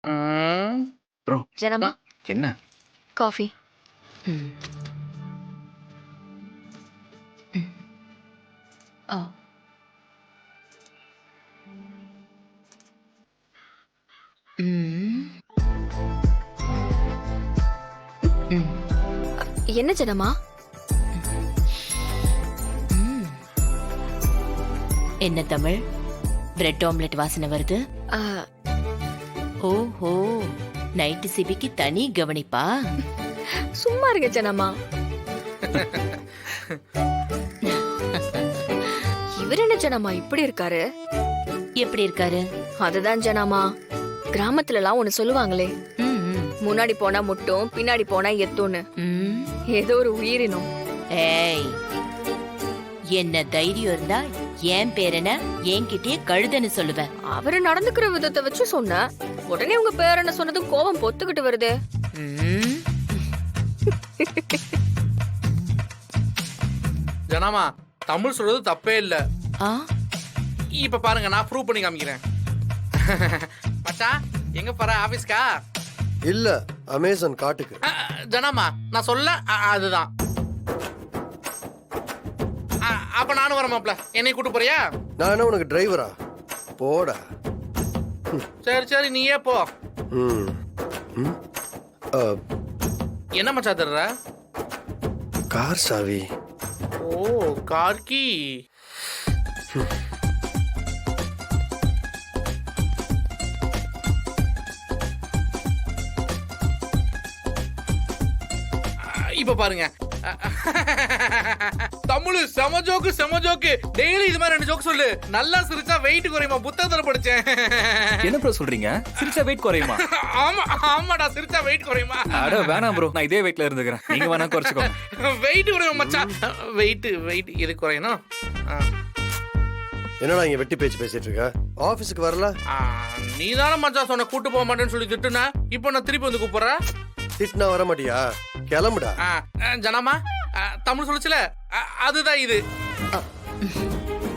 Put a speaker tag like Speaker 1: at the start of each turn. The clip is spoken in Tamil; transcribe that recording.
Speaker 1: ப்ரோ
Speaker 2: ஜனமா
Speaker 1: என்ன
Speaker 2: காஃபி. ஓ என்ன ஜனமா?
Speaker 3: என்ன தமிழ், பிரெட் ஆம்லெட் வாசனை வருது. ஓஹோ, நைட்டு சிபிக்கு தனி கவனிப்பா.
Speaker 2: சும்மா இருங்க ஜனமா. இவர் என்ன ஜனமா இப்படி இருக்காரு?
Speaker 3: எப்படி இருக்காரு?
Speaker 2: அதுதான் ஜனமா, கிராமத்துல எல்லாம் ஒண்ணு சொல்லுவாங்களே, முன்னாடி போனா முட்டும் பின்னாடி போனா எத்தும்னு. ஏதோ ஒரு உயிரினம்.
Speaker 3: ஏய், என்ன தைரியம் இருந்தா என் பேரன என்கிட்டயே கழுதன்னு சொல்லுவேன்.
Speaker 2: அவரு நடந்துக்கிற விதத்தை வச்சு சொன்ன உடனே உங்க பேரன சொன்னதும் கோபம் பொத்துக்கிட்டு வருது.
Speaker 4: ஜனாமா, தமிழ் சொல்றது தப்பே இல்ல. இப்ப பாருங்க, நான் ப்ரூவ் பண்ணி காமிக்கிறேன். மச்சான், எங்க போற? ஆபீஸ்க்கா?
Speaker 5: இல்ல, அமேசான் காட்டுக்கு.
Speaker 4: ஜனாமா, நான் சொல்ல அதுதான். அப்ப நானும் வர மாப்ள, என்னை கூட்டு போறியா?
Speaker 5: நான் என்ன உனக்கு டிரைவரா? போடா.
Speaker 4: சரி சரி, நீயே போ. என்ன மச்சான் தர்ற?
Speaker 5: கார் சாவி.
Speaker 4: ஓ, கார் கீ. இப்ப பாருங்க, தமிழ் செம ஜோக்கு செம ஜோக்கு. டெய்லி இது மாதிரி 2 ஜோக் சொல்லு. நல்லா சிரிச்சா வெயிட் குறையுமா? புத்தகத்துல படிச்சேன்.
Speaker 1: என்ன ப்ரோ சொல்றீங்க? சிரிச்சா வெயிட் குறையுமா?
Speaker 4: ஆமா ஆமாடா, சிரிச்சா வெயிட் குறையுமா?
Speaker 1: அட வேணாம் ப்ரோ, நான் இதே வெயிட்ல இருந்துக்கிறேன். நீங்க வேணா குறைச்சுக்கோங்க.
Speaker 4: வெயிட் குறையும் மச்சான். வெயிட் வெயிட் எது குறையணும்?
Speaker 5: என்னடா இங்க வெட்டி பேச்சு பேசிட்டு இருக்க? ஆபீஸ்க்கு வரல?
Speaker 4: நீ தானே மச்சான் சொன்ன கூட்டு போக மாட்டேன்னு சொல்லி திட்டுன. இப்போ நான் திருப்பி வந்து கூப்பிடுறேன்.
Speaker 5: திட்டினா வர மாட்டியா? கிளம்புடா.
Speaker 4: ஜனாமா, தமிழ் சொல்லுச்சுல, அதுதான் இது.